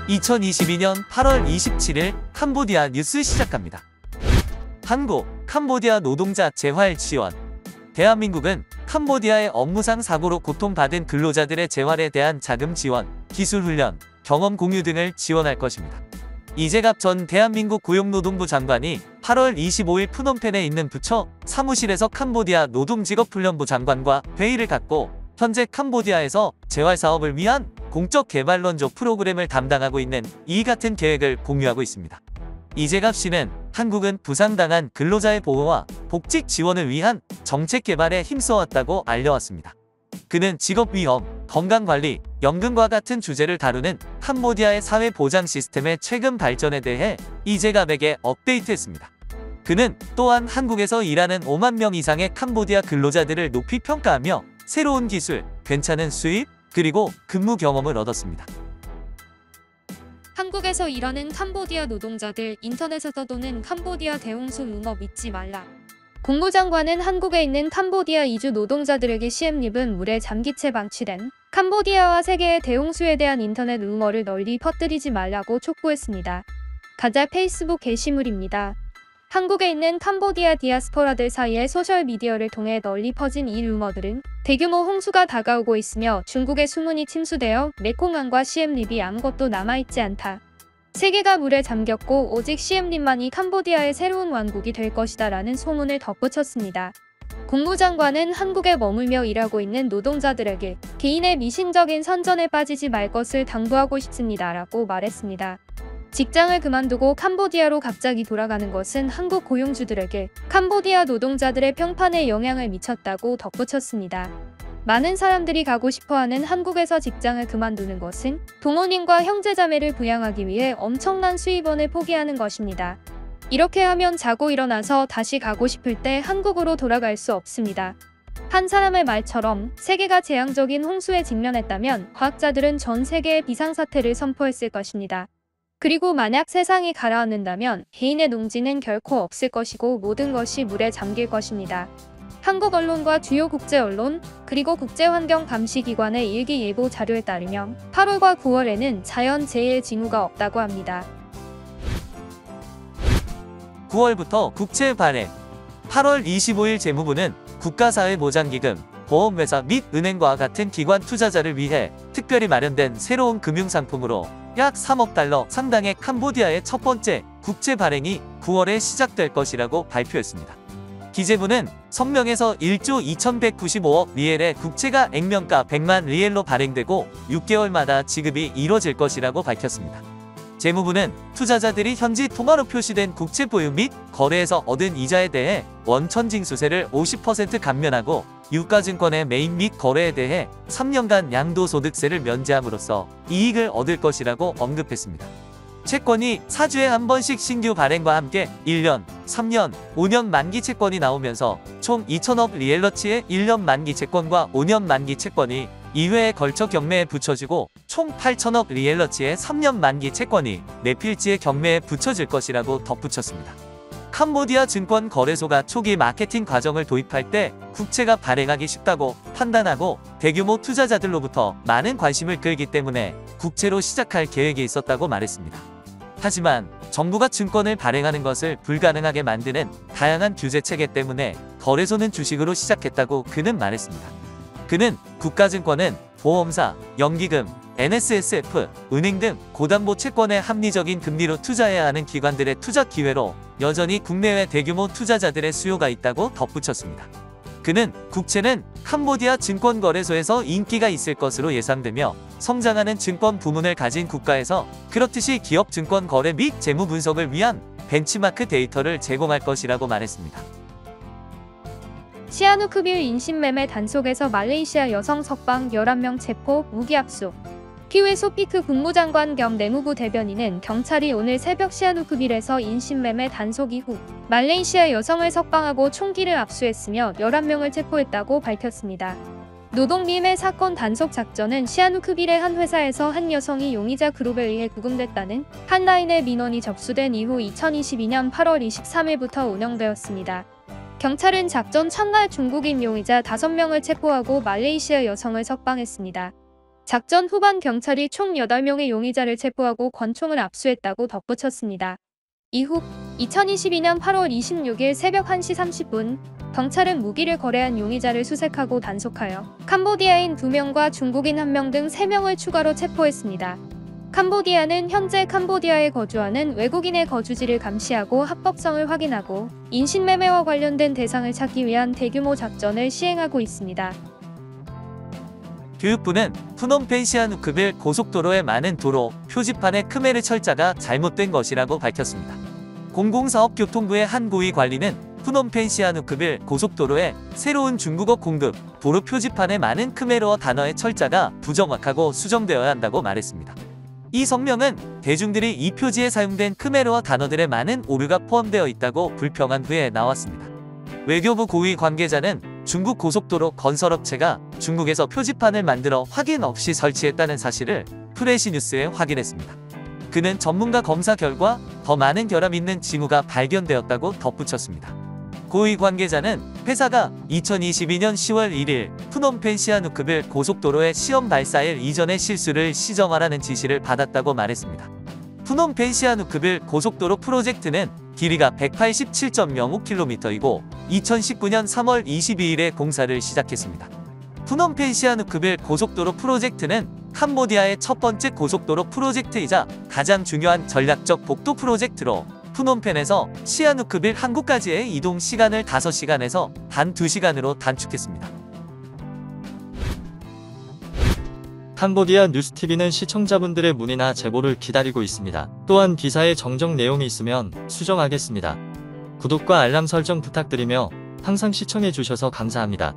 2022년 8월 27일 캄보디아 뉴스 시작합니다. 한국, 캄보디아 노동자 재활 지원. 대한민국은 캄보디아의 업무상 사고로 고통받은 근로자들의 재활에 대한 자금 지원, 기술 훈련, 경험 공유 등을 지원할 것입니다. 이재갑 전 대한민국 고용노동부 장관이 8월 25일 푸놈펜에 있는 부처 사무실에서 캄보디아 노동직업훈련부 장관과 회의를 갖고 현재 캄보디아에서 재활사업을 위한 공적개발론조 프로그램을 담당하고 있는 이 같은 계획을 공유하고 있습니다. 이재갑 씨는 한국은 부상당한 근로자의 보호와 복직 지원을 위한 정책 개발에 힘써왔다고 알려왔습니다. 그는 직업위험, 건강관리, 연금과 같은 주제를 다루는 캄보디아의 사회보장 시스템의 최근 발전에 대해 이재갑에게 업데이트했습니다. 그는 또한 한국에서 일하는 5만 명 이상의 캄보디아 근로자들을 높이 평가하며 새로운 기술, 괜찮은 수입, 그리고 근무 경험을 얻었습니다. 한국에서 일하는 캄보디아 노동자들 인터넷에서 도는 캄보디아 대홍수 루머 믿지 말라. 국무장관은 한국에 있는 캄보디아 이주 노동자들에게 시엠립은 물에 잠기채 방치된 캄보디아와 세계의 대홍수에 대한 인터넷 루머를 널리 퍼뜨리지 말라고 촉구했습니다. 가짜 페이스북 게시물입니다. 한국에 있는 캄보디아 디아스포라들 사이에 소셜미디어를 통해 널리 퍼진 이 루머들은 대규모 홍수가 다가오고 있으며 중국의 수문이 침수되어 메콩강과 시엠립이 아무것도 남아있지 않다. 세계가 물에 잠겼고 오직 시엠립만이 캄보디아의 새로운 왕국이 될 것이다 라는 소문을 덧붙였습니다. 국무장관은 한국에 머물며 일하고 있는 노동자들에게 개인의 미신적인 선전에 빠지지 말 것을 당부하고 싶습니다 라고 말했습니다. 직장을 그만두고 캄보디아로 갑자기 돌아가는 것은 한국 고용주들에게 캄보디아 노동자들의 평판에 영향을 미쳤다고 덧붙였습니다. 많은 사람들이 가고 싶어하는 한국에서 직장을 그만두는 것은 부모님과 형제자매를 부양하기 위해 엄청난 수입원을 포기하는 것입니다. 이렇게 하면 자고 일어나서 다시 가고 싶을 때 한국으로 돌아갈 수 없습니다. 한 사람의 말처럼 세계가 재앙적인 홍수에 직면했다면 과학자들은 전 세계에 비상사태를 선포했을 것입니다. 그리고 만약 세상이 가라앉는다면 개인의 농지는 결코 없을 것이고 모든 것이 물에 잠길 것입니다. 한국 언론과 주요 국제 언론, 그리고 국제환경감시기관의 일기예보 자료에 따르면 8월과 9월에는 자연재해 징후가 없다고 합니다. 9월부터 국채 발행. 8월 25일 재무부는 국가사회보장기금, 보험회사 및 은행과 같은 기관 투자자를 위해 특별히 마련된 새로운 금융상품으로 약 3억 달러 상당의 캄보디아의 첫 번째 국채 발행이 9월에 시작될 것이라고 발표했습니다. 기재부는 성명에서 1조 2195억 리엘의 국채가 액면가 100만 리엘로 발행되고 6개월마다 지급이 이뤄질 것이라고 밝혔습니다. 재무부는 투자자들이 현지 통화로 표시된 국채 보유 및 거래에서 얻은 이자에 대해 원천징수세를 50% 감면하고 유가증권의 매입 및 거래에 대해 3년간 양도소득세를 면제함으로써 이익을 얻을 것이라고 언급했습니다. 채권이 4주에 한 번씩 신규 발행과 함께 1년, 3년, 5년 만기 채권이 나오면서 총 2천억 리엘러치의 1년 만기 채권과 5년 만기 채권이 2회에 걸쳐 경매에 붙여지고 총 8천억 리엘러치의 3년 만기 채권이 내필지의 경매에 붙여질 것이라고 덧붙였습니다. 캄보디아 증권거래소가 초기 마케팅 과정을 도입할 때 국채가 발행하기 쉽다고 판단하고 대규모 투자자들로부터 많은 관심을 끌기 때문에 국채로 시작할 계획이 있었다고 말했습니다. 하지만 정부가 증권을 발행하는 것을 불가능하게 만드는 다양한 규제 체계 때문에 거래소는 주식으로 시작했다고 그는 말했습니다. 그는 국가증권은 보험사, 연기금, NSSF, 은행 등 고담보 채권에 합리적인 금리로 투자해야 하는 기관들의 투자 기회로 여전히 국내외 대규모 투자자들의 수요가 있다고 덧붙였습니다. 그는 국채는 캄보디아 증권거래소에서 인기가 있을 것으로 예상되며 성장하는 증권 부문을 가진 국가에서 그렇듯이 기업 증권 거래 및 재무 분석을 위한 벤치마크 데이터를 제공할 것이라고 말했습니다. 시아누크빌 인신매매 단속에서 말레이시아 여성 석방 11명 체포, 무기 압수. 키웨 소피크 국무장관 겸 내무부 대변인은 경찰이 오늘 새벽 시아누크빌에서 인신매매 단속 이후 말레이시아 여성을 석방하고 총기를 압수했으며 11명을 체포했다고 밝혔습니다. 노동비매 사건 단속 작전은 시아누크빌의 한 회사에서 한 여성이 용의자 그룹에 의해 구금됐다는 한 라인의 민원이 접수된 이후 2022년 8월 23일부터 운영되었습니다. 경찰은 작전 첫날 중국인 용의자 5명을 체포하고 말레이시아 여성을 석방했습니다. 작전 후반 경찰이 총 8명의 용의자를 체포하고 권총을 압수했다고 덧붙였습니다. 이후 2022년 8월 26일 새벽 1시 30분 경찰은 무기를 거래한 용의자를 수색하고 단속하여 캄보디아인 2명과 중국인 1명 등 3명을 추가로 체포했습니다. 캄보디아는 현재 캄보디아에 거주하는 외국인의 거주지를 감시하고 합법성을 확인하고 인신매매와 관련된 대상을 찾기 위한 대규모 작전을 시행하고 있습니다. 교육부는 푸놈펜 시아누크빌 고속도로의 많은 도로 표지판의 크메르 철자가 잘못된 것이라고 밝혔습니다. 공공사업교통부의 한 고위 관리는 푸놈펜 시아누크빌 고속도로에 새로운 중국어 공급 도로 표지판에 많은 크메르어 단어의 철자가 부정확하고 수정되어야 한다고 말했습니다. 이 성명은 대중들이 이 표지에 사용된 크메르어 단어들의 많은 오류가 포함되어 있다고 불평한 후에 나왔습니다. 외교부 고위 관계자는 중국 고속도로 건설업체가 중국에서 표지판을 만들어 확인 없이 설치했다는 사실을 프레시뉴스에 확인했습니다. 그는 전문가 검사 결과 더 많은 결함 있는 징후가 발견되었다고 덧붙였습니다. 고위 관계자는 회사가 2022년 10월 1일 푸놈펜 시아누크빌 고속도로의 시험 발사일 이전의 실수를 시정하라는 지시를 받았다고 말했습니다. 푸놈펜 시아누크빌 고속도로 프로젝트는 길이가 187.05km이고 2019년 3월 22일에 공사를 시작했습니다. 푸놈펜 시아누크빌 고속도로 프로젝트는 캄보디아의 첫 번째 고속도로 프로젝트이자 가장 중요한 전략적 복도 프로젝트로 푸놈펜에서 시아누크빌 항구까지의 이동 시간을 5시간에서 단 2시간으로 단축했습니다. 캄보디아 뉴스TV는 시청자분들의 문의나 제보를 기다리고 있습니다. 또한 기사에 정정 내용이 있으면 수정하겠습니다. 구독과 알람 설정 부탁드리며 항상 시청해주셔서 감사합니다.